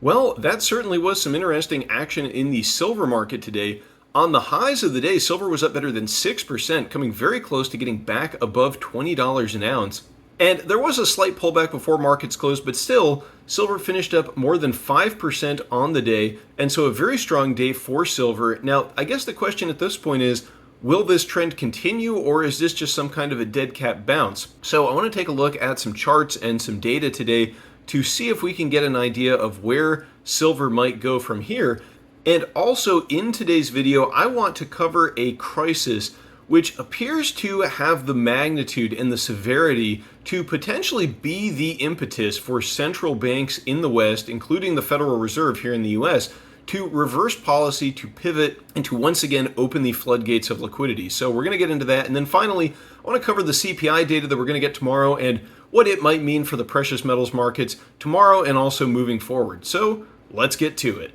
Well, that certainly was some interesting action in the silver market today. On the highs of the day, silver was up better than 6%, coming very close to getting back above $20 an ounce. And there was a slight pullback before markets closed, but still, silver finished up more than 5% on the day, and so a very strong day for silver. Now, I guess the question at this point is, will this trend continue, or is this just some kind of a dead cat bounce? So I want to take a look at some charts and some data today to see if we can get an idea of where silver might go from here. And also in today's video, I want to cover a crisis which appears to have the magnitude and the severity to potentially be the impetus for central banks in the West, including the Federal Reserve here in the US, to reverse policy, to pivot, and to once again open the floodgates of liquidity. So we're going to get into that. And then finally, I want to cover the CPI data that we're going to get tomorrow and what it might mean for the precious metals markets tomorrow and also moving forward. So let's get to it.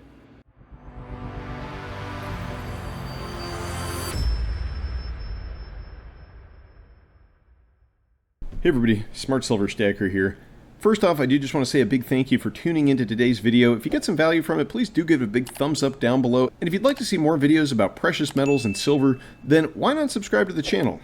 Hey everybody, Smart Silver Stacker here. First off, I do just want to say a big thank you for tuning into today's video. If you get some value from it, please do give it a big thumbs up down below. And if you'd like to see more videos about precious metals and silver, then why not subscribe to the channel?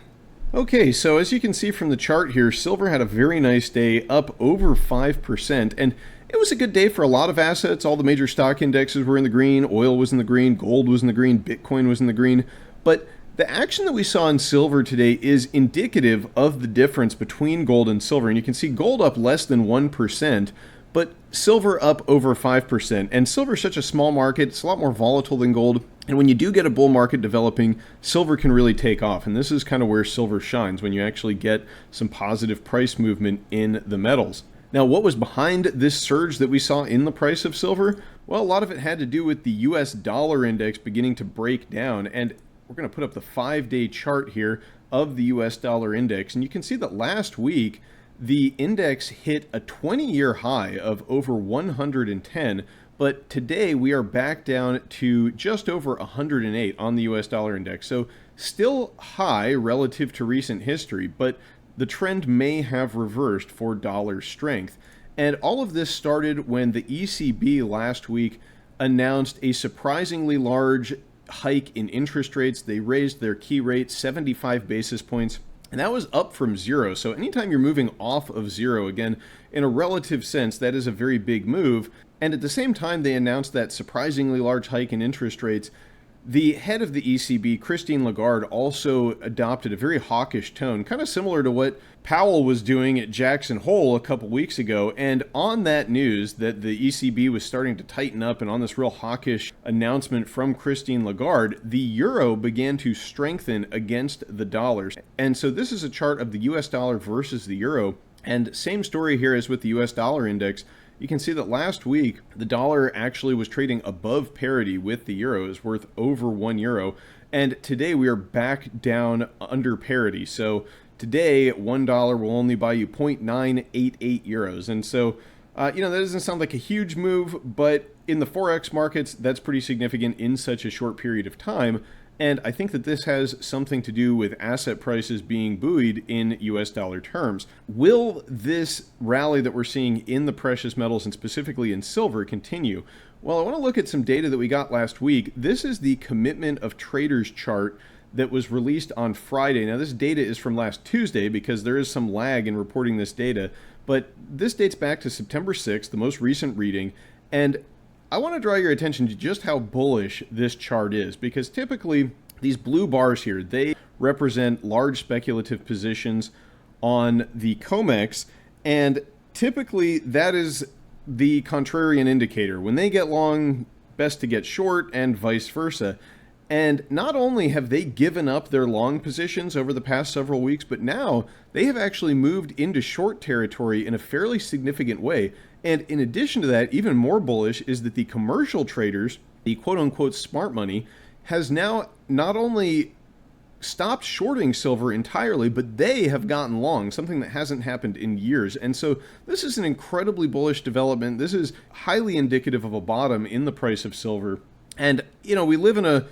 Okay, so as you can see from the chart here, silver had a very nice day, up over 5%, and it was a good day for a lot of assets. All the major stock indexes were in the green, oil was in the green, gold was in the green, Bitcoin was in the green, but the action that we saw in silver today is indicative of the difference between gold and silver. And you can see gold up less than 1%, but silver up over 5%. And silver is such a small market, it's a lot more volatile than gold. And when you do get a bull market developing, silver can really take off. And this is kind of where silver shines, when you actually get some positive price movement in the metals. Now, what was behind this surge that we saw in the price of silver? Well, a lot of it had to do with the US dollar index beginning to break down. And we're going to put up the 5-day chart here of the US dollar index. And you can see that last week, the index hit a 20-year high of over 110. But today we are back down to just over 108 on the US dollar index. So still high relative to recent history, but the trend may have reversed for dollar strength. And all of this started when the ECB last week announced a surprisingly large hike in interest rates. They raised their key rate 75 basis points, and that was up from zero. So anytime you're moving off of zero, again, in a relative sense, that is a very big move. And at the same time they announced that surprisingly large hike in interest rates, the head of the ECB, Christine Lagarde, also adopted a very hawkish tone, kind of similar to what Powell was doing at Jackson Hole a couple weeks ago. And on that news that the ECB was starting to tighten up, and on this real hawkish announcement from Christine Lagarde, the euro began to strengthen against the dollar. And so this is a chart of the US dollar versus the euro. And same story here as with the US dollar index. You can see that last week, the dollar actually was trading above parity with the euro. It was worth over €1. And today we are back down under parity. So today, $1 will only buy you 0.988 euros. And so, that doesn't sound like a huge move, but in the Forex markets, that's pretty significant in such a short period of time. And I think that this has something to do with asset prices being buoyed in US dollar terms. Will this rally that we're seeing in the precious metals and specifically in silver continue? Well, I want to look at some data that we got last week. This is the commitment of traders chart that was released on Friday. Now, this data is from last Tuesday because there is some lag in reporting this data, but this dates back to September 6th, the most recent reading. And I want to draw your attention to just how bullish this chart is, because typically these blue bars here, they represent large speculative positions on the COMEX, and typically that is the contrarian indicator. When they get long, best to get short, and vice versa. And not only have they given up their long positions over the past several weeks, but now they have actually moved into short territory in a fairly significant way. And in addition to that, even more bullish is that the commercial traders, the quote-unquote smart money, has now not only stopped shorting silver entirely, but they have gotten long, something that hasn't happened in years. And so this is an incredibly bullish development. This is highly indicative of a bottom in the price of silver. And, we live in a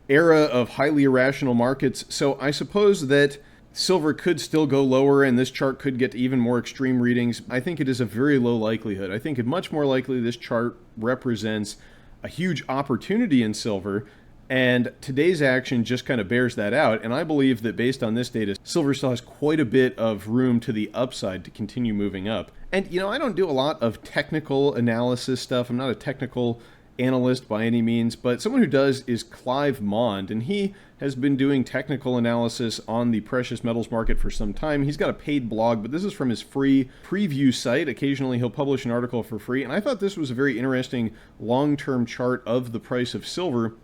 era of highly irrational markets, so I suppose that silver could still go lower and this chart could get to even more extreme readings. I think it is a very low likelihood. I think it much more likely this chart represents a huge opportunity in silver, and today's action just kind of bears that out. And I believe that based on this data, silver still has quite a bit of room to the upside to continue moving up. And I don't do a lot of technical analysis stuff. I'm not a technical analyst by any means, but someone who does is Clive Mond, and he has been doing technical analysis on the precious metals market for some time. He's got a paid blog, but this is from his free preview site. Occasionally he'll publish an article for free, and I thought this was a very interesting long-term chart of the price of silver.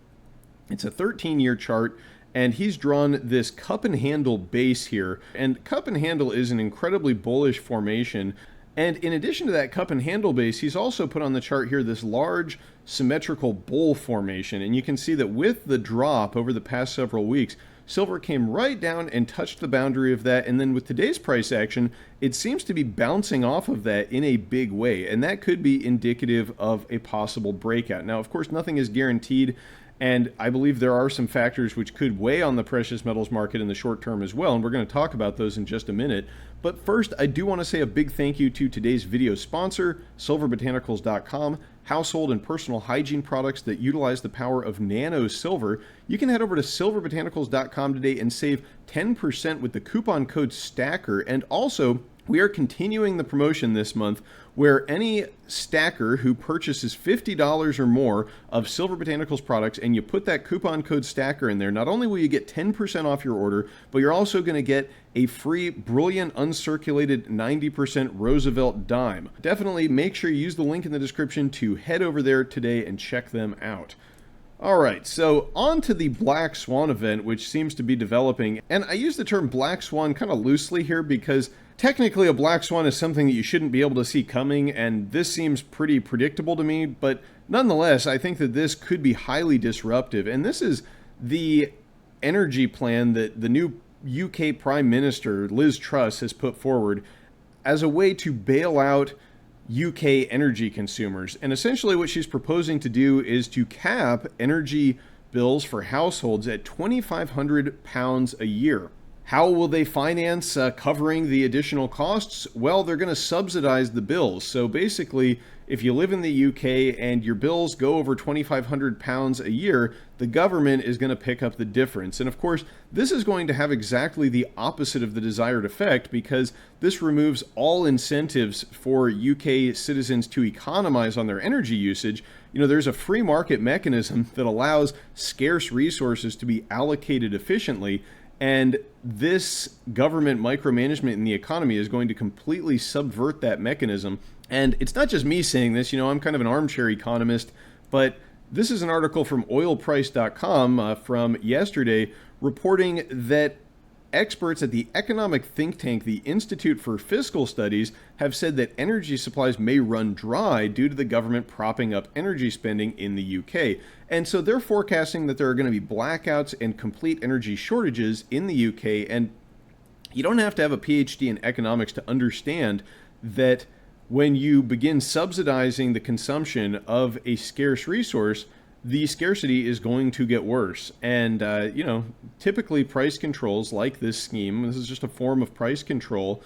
It's a 13-year chart, and he's drawn this cup and handle base here, and cup and handle is an incredibly bullish formation. And in addition to that cup and handle base, he's also put on the chart here this large symmetrical bull formation. And you can see that with the drop over the past several weeks, silver came right down and touched the boundary of that. And then with today's price action, it seems to be bouncing off of that in a big way. And that could be indicative of a possible breakout. Now, of course, nothing is guaranteed. And I believe there are some factors which could weigh on the precious metals market in the short term as well, and we're going to talk about those in just a minute. But first, I do want to say a big thank you to today's video sponsor, silverbotanicals.com, household and personal hygiene products that utilize the power of nano silver. You can head over to silverbotanicals.com today and save 10% with the coupon code STACKER, and also we are continuing the promotion this month where any stacker who purchases $50 or more of Silver Botanicals products and you put that coupon code STACKER in there, not only will you get 10% off your order, but you're also going to get a free brilliant uncirculated 90% Roosevelt dime. Definitely make sure you use the link in the description to head over there today and check them out. All right, so on to the Black Swan event, which seems to be developing. And I use the term Black Swan kind of loosely here because technically a Black Swan is something that you shouldn't be able to see coming, and this seems pretty predictable to me. But nonetheless, I think that this could be highly disruptive. And this is the energy plan that the new UK Prime Minister, Liz Truss, has put forward as a way to bail out UK energy consumers. And essentially what she's proposing to do is to cap energy bills for households at £2,500 a year. How will they finance covering the additional costs? Well, they're going to subsidize the bills. So basically, if you live in the UK and your bills go over £2,500 a year, the government is going to pick up the difference. And of course, this is going to have exactly the opposite of the desired effect because this removes all incentives for UK citizens to economize on their energy usage. There's a free market mechanism that allows scarce resources to be allocated efficiently. And this government micromanagement in the economy is going to completely subvert that mechanism. And it's not just me saying this, I'm kind of an armchair economist, but this is an article from oilprice.com from yesterday reporting that experts at the economic think tank, the Institute for Fiscal Studies, have said that energy supplies may run dry due to the government propping up energy spending in the UK. And so they're forecasting that there are going to be blackouts and complete energy shortages in the UK. And you don't have to have a PhD in economics to understand that when you begin subsidizing the consumption of a scarce resource, the scarcity is going to get worse. And, typically price controls like this scheme, this is just a form of price control,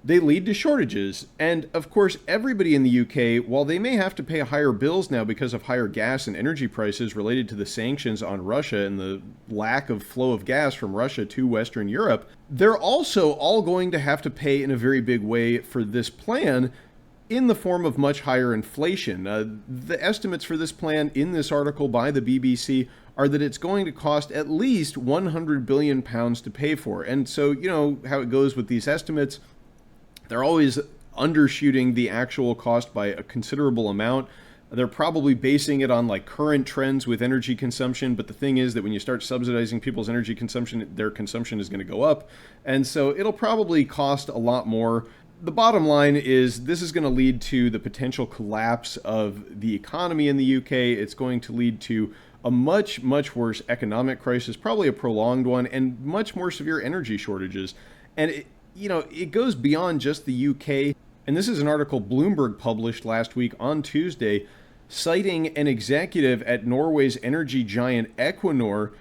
they lead to shortages. And of course, everybody in the UK, while they may have to pay higher bills now because of higher gas and energy prices related to the sanctions on Russia and the lack of flow of gas from Russia to Western Europe, they're also all going to have to pay in a very big way for this plan in the form of much higher inflation. The estimates for this plan in this article by the BBC are that it's going to cost at least £100 billion to pay for. And so, how it goes with these estimates, they're always undershooting the actual cost by a considerable amount. They're probably basing it on current trends with energy consumption, but the thing is that when you start subsidizing people's energy consumption, their consumption is going to go up. And so it'll probably cost a lot more. The bottom line is this is going to lead to the potential collapse of the economy in the UK. It's going to lead to a much, much worse economic crisis, probably a prolonged one, and much more severe energy shortages. And it goes beyond just the UK. And this is an article Bloomberg published last week on Tuesday, citing an executive at Norway's energy giant Equinor,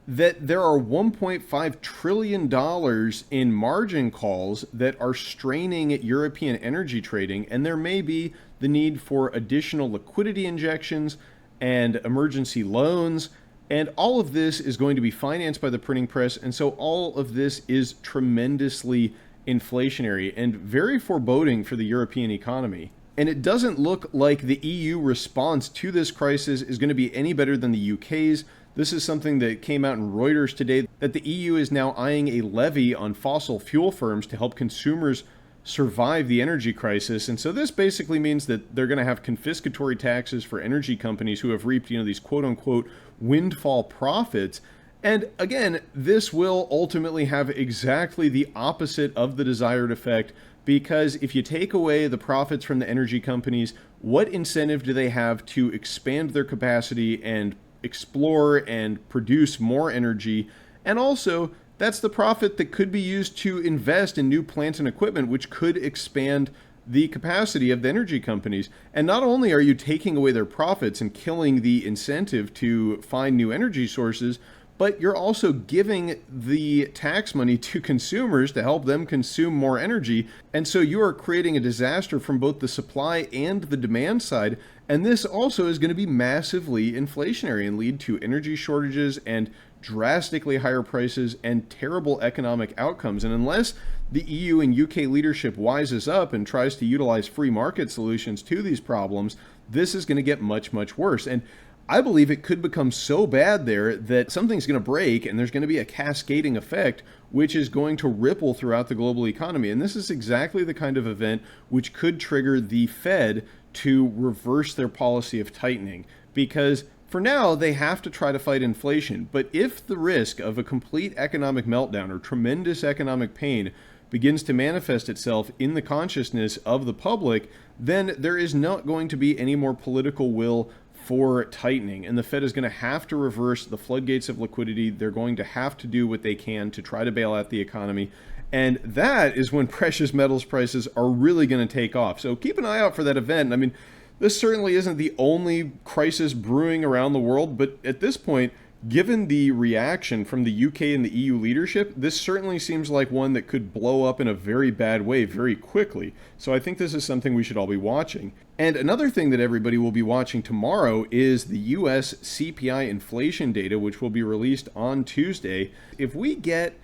that there are $1.5 trillion in margin calls that are straining European energy trading, and there may be the need for additional liquidity injections and emergency loans, and all of this is going to be financed by the printing press, and so all of this is tremendously inflationary and very foreboding for the European economy. And it doesn't look like the EU response to this crisis is going to be any better than the UK's. This is something that came out in Reuters today, that the EU is now eyeing a levy on fossil fuel firms to help consumers survive the energy crisis. And so this basically means that they're going to have confiscatory taxes for energy companies who have reaped, these quote unquote windfall profits. And again, this will ultimately have exactly the opposite of the desired effect, because if you take away the profits from the energy companies, what incentive do they have to expand their capacity and explore and produce more energy? And also, that's the profit that could be used to invest in new plants and equipment, which could expand the capacity of the energy companies. And not only are you taking away their profits and killing the incentive to find new energy sources, but you're also giving the tax money to consumers to help them consume more energy. And so you are creating a disaster from both the supply and the demand side. And this also is going to be massively inflationary and lead to energy shortages and drastically higher prices and terrible economic outcomes. And unless the EU and UK leadership wises up and tries to utilize free market solutions to these problems, this is going to get much, much worse. And I believe it could become so bad there that something's going to break and there's going to be a cascading effect, which is going to ripple throughout the global economy. And this is exactly the kind of event which could trigger the Fed to reverse their policy of tightening, because for now they have to try to fight inflation. But if the risk of a complete economic meltdown or tremendous economic pain begins to manifest itself in the consciousness of the public, then there is not going to be any more political will for tightening, and the Fed is going to have to reverse the floodgates of liquidity. They're going to have to do what they can to try to bail out the economy, and that is when precious metals prices are really going to take off. So keep an eye out for that event. I mean, this certainly isn't the only crisis brewing around the world, but at this point, given the reaction from the UK and the EU leadership, this certainly seems like one that could blow up in a very bad way very quickly. So I think this is something we should all be watching. And another thing that everybody will be watching tomorrow is the US CPI inflation data, which will be released on Tuesday. If we get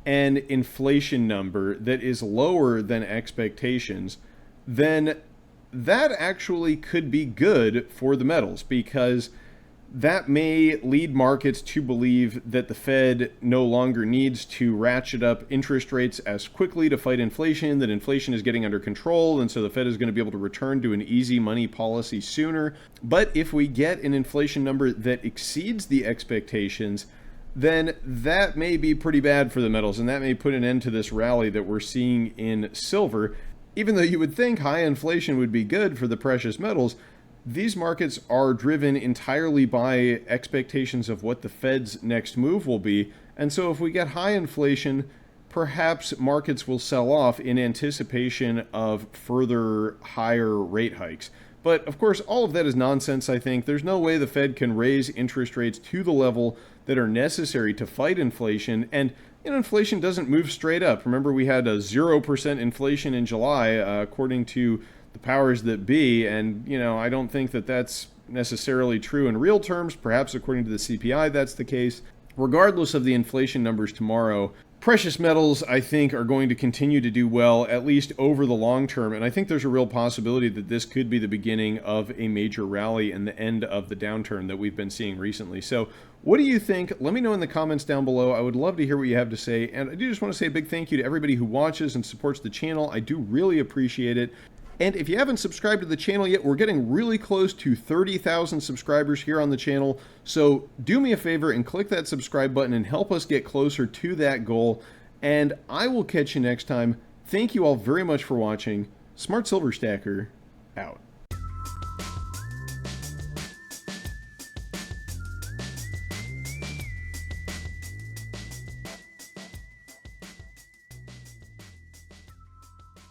an inflation number that is lower than expectations, then that actually could be good for the metals, because that may lead markets to believe that the Fed no longer needs to ratchet up interest rates as quickly to fight inflation, that inflation is getting under control, and so the Fed is going to be able to return to an easy money policy sooner. But if we get an inflation number that exceeds the expectations, then that may be pretty bad for the metals, and that may put an end to this rally that we're seeing in silver. Even though you would think high inflation would be good for the precious metals, these markets are driven entirely by expectations of what the Fed's next move will be. And so if we get high inflation, perhaps markets will sell off in anticipation of further higher rate hikes. But of course, all of that is nonsense, I think. There's no way the Fed can raise interest rates to the level that are necessary to fight inflation. And inflation doesn't move straight up. Remember, we had a 0% inflation in July, according to the powers that be, and I don't think that that's necessarily true in real terms. Perhaps according to the CPI that's the case. Regardless of the inflation numbers tomorrow, precious metals, I think, are going to continue to do well, at least over the long term, and I think there's a real possibility that this could be the beginning of a major rally and the end of the downturn that we've been seeing recently. So what do you think? Let me know in the comments down below. I would love to hear what you have to say, and I do just want to say a big thank you to everybody who watches and supports the channel. I do really appreciate it. And if you haven't subscribed to the channel yet, we're getting really close to 30,000 subscribers here on the channel. So do me a favor and click that subscribe button and help us get closer to that goal. And I will catch you next time. Thank you all very much for watching. Smart Silver Stacker, out.